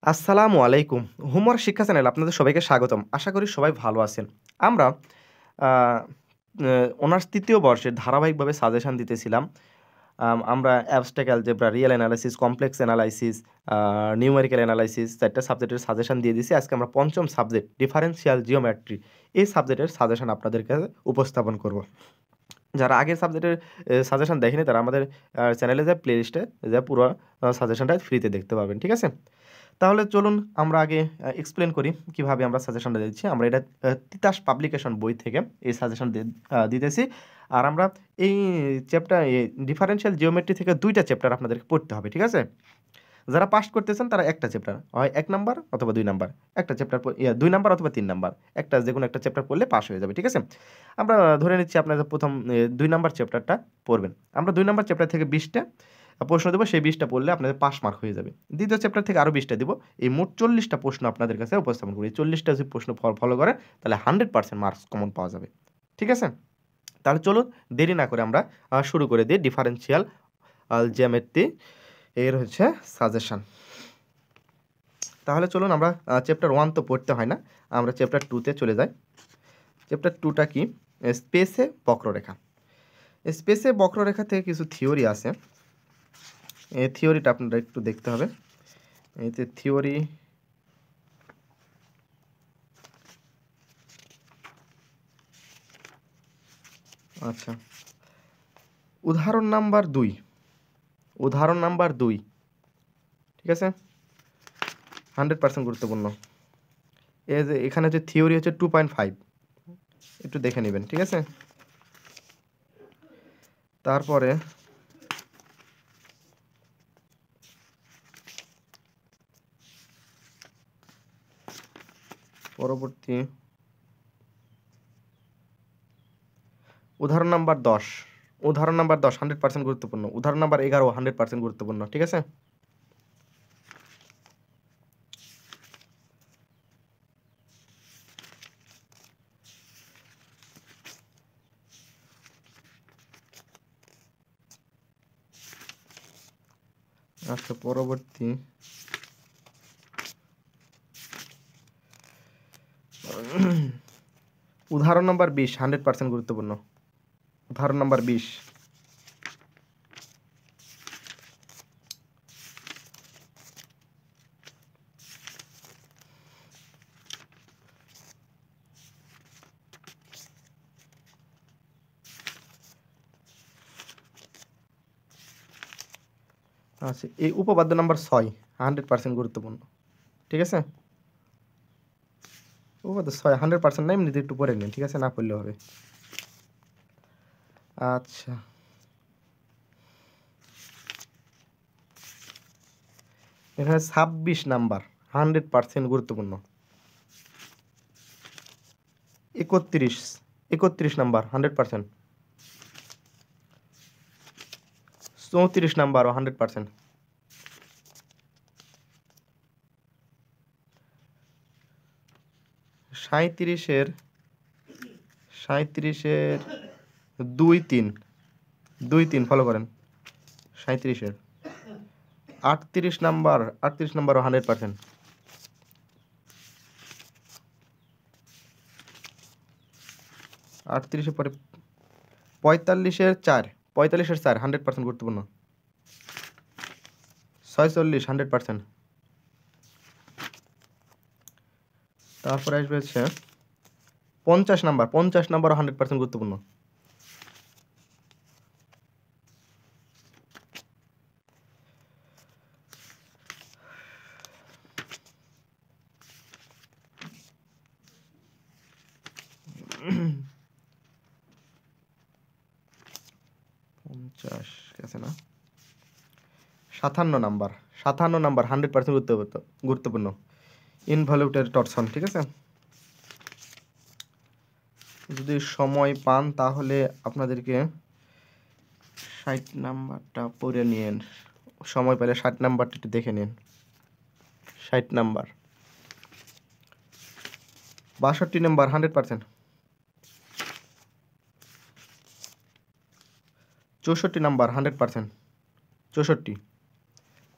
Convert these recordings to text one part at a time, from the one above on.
আসসালামু আলাইকুম। হোমওয়ার্ক শিক্ষা চ্যানেলে আপনাদের সবাইকে স্বাগতম। আশা করি সবাই ভালো আছেন। আমরা আ আ অনার্স ৩য় বর্ষের ধারাবাহিকভাবে সাজেশন দিতেছিলাম। আমরা abstract algebra, Real analysis, complex analysis, numerical analysis ৪ টা সাবজেক্টের সাজেশন দিয়ে দিছি। আজকে আমরা ৫ম সাবজেক্ট ডিফারেনশিয়াল জিওমেট্রি এই সাবজেক্টের সাজেশন আপনাদের কাছে উপস্থাপন করব। যারা আগের সাবজেক্টের সাজেশন দেখেনি তারা আমাদের চ্যানেলে যেয়ে প্লেলিস্টে যেয়ে পুরো সাজেশনটা ফ্রিতে দেখতে পাবেন। ঠিক আছে? তাহলে চলুন আমরা আগে এক্সপ্লেন করি কিভাবে আমরা সাজেশনটা দিচ্ছি। আমরা এটা তিতাস পাবলিকেশন বই থেকে এই সাজেশন দিতেছি। আর আমরা এই ডিফারেনশিয়াল জিওমেট্রি থেকে ২ টা চ্যাপ্টার আপনাদেরকে পড়তে হবে। ঠিক আছে? যারা পাস করতেছেন তারা একটা চ্যাপ্টার হয় ১ নাম্বার অথবা ২ নাম্বার। একটা চ্যাপ্টার ২ নাম্বার অথবা ৩ নাম্বার। যেকোনো একটা চ্যাপ্টার পড়লে পাস হয়ে যাবে। ঠিক আছে? আমরা ধরে নিচ্ছি আপনারা ১ম ২ নাম্বার চ্যাপ্টারটা পড়বেন। আমরা ২ নাম্বার চ্যাপ্টার থেকে ২০ টা প্রশ্ন দেব, সেই ২০ টা পড়লে আপনাদের পাস মার্ক হয়ে যাবে। দ্বিতীয় চ্যাপ্টার থেকে আরও ২০ টা দিব। এই মোট ৪০ টা প্রশ্ন আপনাদের কাছে উপস্থাপন করি। এই ৪০ টা যদি প্রশ্ন ফলো করেন তাহলে 100% মার্কস কমন পাওয়া যাবে। ঠিক আছে? তাহলে চলুন দেরি না করে আমরা শুরু করে দিই ডিফারেনশিয়াল জিওমেট্রি এর হচ্ছে সাজেশন। তাহলে চলুন আমরা চ্যাপ্টার 1 তো পড়তে হয় না। আমরা চ্যাপ্টার 2 তে চলে যাই। চ্যাপ্টার 2 টা কি? স্পেসে বক্ররেখা। স্পেসে বক্ররেখা থেকে কিছু থিওরি আছে। এই থিওরিটা আপনারা একটু দেখতে হবে। এই যে থিওরি আচ্ছা। উদাহরণ নাম্বার ২। উদাহরণ নাম্বার ২। ঠিক আছে? 100% গুরুত্বপূর্ণ। এই যে এখানে যে থিওরি হচ্ছে 2.5 একটু দেখে নিবেন। ঠিক আছে? তারপরে পরবর্তী উদাহরণ নাম্বার ১০। উদাহরণ নাম্বার ১০ 100% গুরুত্বপূর্ণ। উদাহরণ নাম্বার ১১ 100% গুরুত্বপূর্ণ। ঠিক আছে? আচ্ছা পরবর্তী উদাহরণ নাম্বার ২০ 100% গুরুত্বপূর্ণ। উদাহরণ নাম্বার ২০। আচ্ছা এই উপপাদ্য নাম্বার ৬ 100% গুরুত্বপূর্ণ। ঠিক আছে? উপপাদ্য ৬ 100% না, এমনিতে একটু পড়ে নিন। ঠিক আছে? না পড়লেও হবে। আচ্ছা। এখানে ২৬ নাম্বার 100% গুরুত্বপূর্ণ। ৩১ নাম্বার 100%। ৩৪ নাম্বারও 100%। ৩৭ এর ২-৩ ফলো করেন। ৩৭ এর ৩৮ নাম্বারও 100%। ৩৮ এর পরে ৪৫-এর ৪ 100% গুরুত্বপূর্ণ। ৪৬ 100%। তারপরে আসবে হচ্ছে ৫০ নাম্বারও 100% গুরুত্বপূর্ণ। ৫০ আছে না? ৫৭ নাম্বার 100% গুরুত্বপূর্ণ। ইনভলিউটের টরসন। ঠিক আছে? যদি সময় পান তাহলে আপনাদেরকে ৬০ নাম্বারটা পড়ে নিন। সময় পেলে ৬০ নাম্বারটা একটু দেখে নিন। ৬০ নাম্বার। ৬২ নাম্বার 100%। ৬৪ নাম্বার 100%। ৬৪।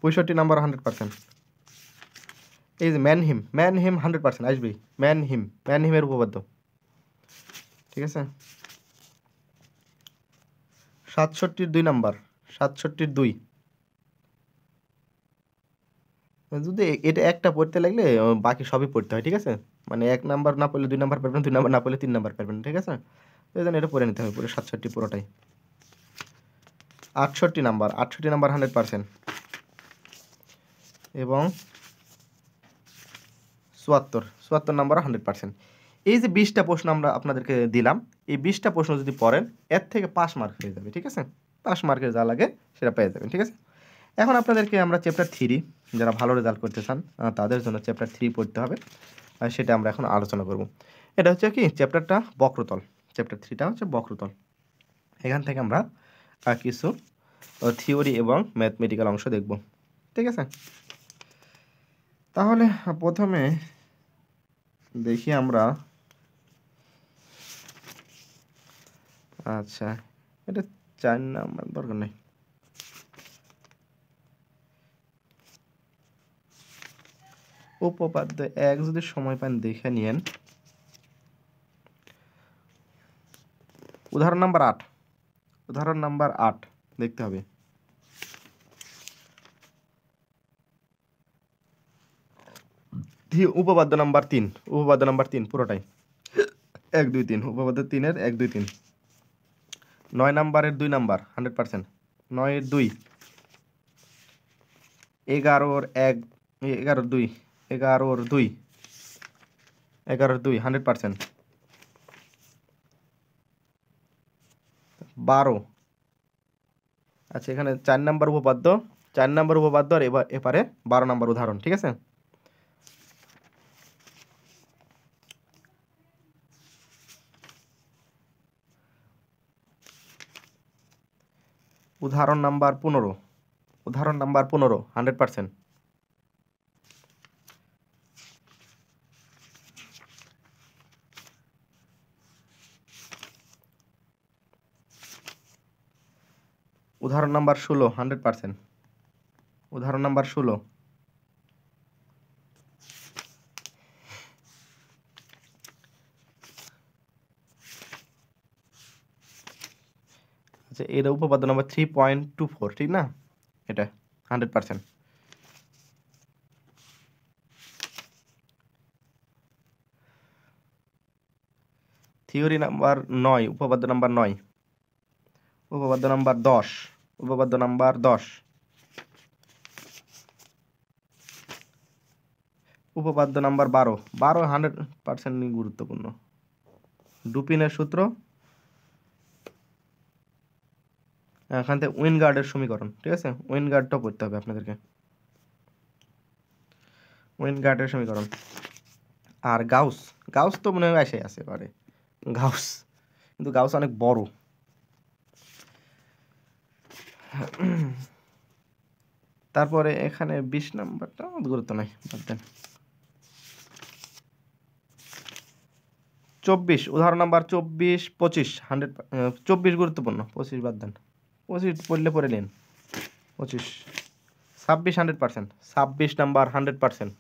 ৬৫ নাম্বার 100%। এই যে ম্যানহিম, ম্যানহিম 100% আসবেই। ম্যানহিম, ম্যানহিমের উপপাদ্য, ঠিক আছে। 67-র 2 নাম্বার, 67-র 2। যদি এটা একটা পড়তে লাগলে বাকি সবই পড়তে হয়, ঠিক আছে। মানে 1 নাম্বার না পড়লে 2 নাম্বার পারবেন, 2 নাম্বার না পড়লে 3 নাম্বার পারবেন, ঠিক আছে। তো এই জন্য এটা পড়ে নিতে হবে পুরো 67 পুরোটাই। 68 নাম্বার, 68 নাম্বার 100%। এবং 74 নাম্বার 100%। এই যে 20টা প্রশ্ন আমরা আপনাদেরকে দিলাম, এই 20টা প্রশ্ন যদি পড়েন এর থেকে 5 মার্ক হয়ে যাবে, ঠিক আছে। 5 মার্কের যা লাগে সেটা পেয়ে যাবেন, ঠিক আছে। এখন আপনাদেরকে আমরা চ্যাপ্টার 3, যারা ভালো রেজাল্ট করতে চান তাদের জন্য চ্যাপ্টার 3 পড়তে হবে, আর সেটা আমরা এখন আলোচনা করব। এটা হচ্ছে কি চ্যাপ্টারটা বক্রতল, চ্যাপ্টার 3টা হচ্ছে বক্রতল। এখান থেকে আমরা কিছু থিওরি এবং ম্যাথমেটিক্যাল অংশ দেখব, ঠিক আছে। তাহলে প্রথমে দেখি আমরা, আচ্ছা এটা 4 নাম্বার দরকার নেই। উপপাদ্য 1 যদি সময় পান দেখে নিয়েন। উদাহরণ নাম্বার 8, উদাহরণ নাম্বার 8 দেখতে হবে। উপপাদ্য নাম্বার 3, উপপাদ্য নাম্বার 3 পুরোটাই 1 2 3, উপপাদ্য 3-এর 1 2 3। 9 নাম্বারের 2 নাম্বার 100%, 9-এর 2, 11-ওর 1, 11-ওর 2, 11-ওর 2, 11-ওর 2 100%। 12, আচ্ছা এখানে 4 নাম্বার উপপাদ্য, 4 নাম্বার উপপাদ্য, আর এপারে 12 নাম্বার উদাহরণ, ঠিক আছে। উদাহরণ নাম্বার 15, উদাহরণ নাম্বার 15 100%। উদাহরণ নাম্বার 16 100%। উদাহরণ নাম্বার 16। আচ্ছা এটা উপপাদ্য নাম্বার 3.24, ঠিক না, এটা 100%। থিওরি নাম্বার 9, উপপাদ্য নাম্বার 9, উপপাদ্য নাম্বার 10, উপপাদ্য নাম্বার 10, উপপাদ্য নাম্বার 12, 12 100% গুরুত্বপূর্ণ। ডুপিনের সূত্র, এখান থেকে উইনগার্ডের সমীকরণ, ঠিক আছে। উইনগার্ডটা পড়তে হবে আপনাদেরকে, উইনগার্ডের সমীকরণ। আর গাউস, গাউস তো মনে হয় আছে পারে গাউস, কিন্তু গাউস অনেক বড়। তারপরে এখানে 20 নাম্বারটা গুরুত্ব নাই, বাদ দেন। 24, উদাহরণ নাম্বার 24 25 100, 24 গুরুত্বপূর্ণ, 25 বাদ দেন। 25 পড়লে পড়ে নিন। 25, 26 100%, 26 নাম্বার 100%।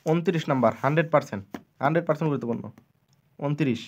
29 নাম্বার 100%, 100% গুরুত্বপূর্ণ। 29,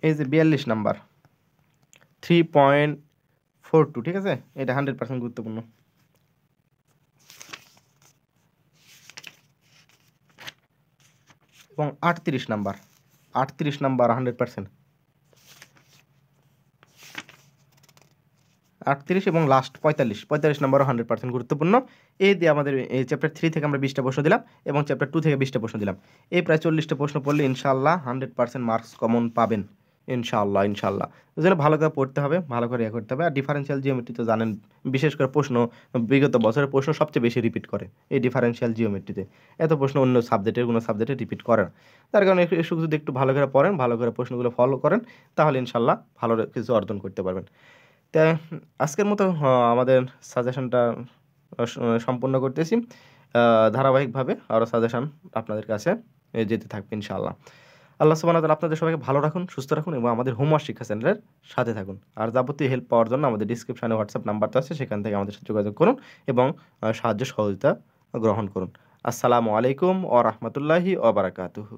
এই যে 42 নাম্বার 3.42, ঠিক আছে, এটা 100% গুরুত্বপূর্ণ। এবং 38 নাম্বার, 38 নাম্বার 100%। 38 এবং লাস্ট 45, 45 নাম্বারও 100% গুরুত্বপূর্ণ। এই দিয়ে আমাদের এই চ্যাপ্টার 3 থেকে আমরা 20টা প্রশ্ন দিলাম, এবং চ্যাপ্টার 2 থেকে 20টা প্রশ্ন দিলাম। এই প্রায় 40টা প্রশ্ন পড়লে ইনশাআল্লাহ 100% মার্কস কমন পাবেন, ইনশাআল্লাহ, ইনশাআল্লাহ। এজন্য ভালো করে পড়তে হবে, ভালো করে করতে হবে। আর ডিফারেনশিয়াল জিওমেট্রি তো জানেন, বিশেষ করে প্রশ্ন বিগত বছরের প্রশ্ন সবচেয়ে বেশি রিপিট করে এই ডিফারেনশিয়াল জিওমেট্রিতে। এত প্রশ্ন অন্য সাবজেক্টের কোনো সাবজেক্টে রিপিট করে না। তার কারণে একটু যদি একটু ভালো করে পড়েন, ভালো করে প্রশ্নগুলো ফলো করেন, তাহলে ইনশাআল্লাহ ভালো কিছু অর্জন করতে পারবেন। তা আজকের মতো আমাদের সাজেশনটা সম্পূর্ণ করতেছি। ধারাবাহিকভাবে আরও সাজেশন আপনাদের কাছে যেতে থাকবে ইনশাআল্লাহ। আল্লাহ সুবহানাহু ওয়া তাআলা আপনাদের সবাইকে ভালো রাখুন, সুস্থ রাখুন এবং আমাদের হোমওয়ার্ক শিক্ষা চ্যানেলের সাথে থাকুন। আর যাবতীয় হেল্প পাওয়ার জন্য আমাদের ডিসক্রিপশনে হোয়াটসঅ্যাপ নাম্বারটা আছে, সেখান থেকে আমাদের সাথে যোগাযোগ করুন এবং সাহায্য সহযোগিতা গ্রহণ করুন। আসসালামু আলাইকুম ওয়া রাহমাতুল্লাহি ওয়া বারাকাতুহু।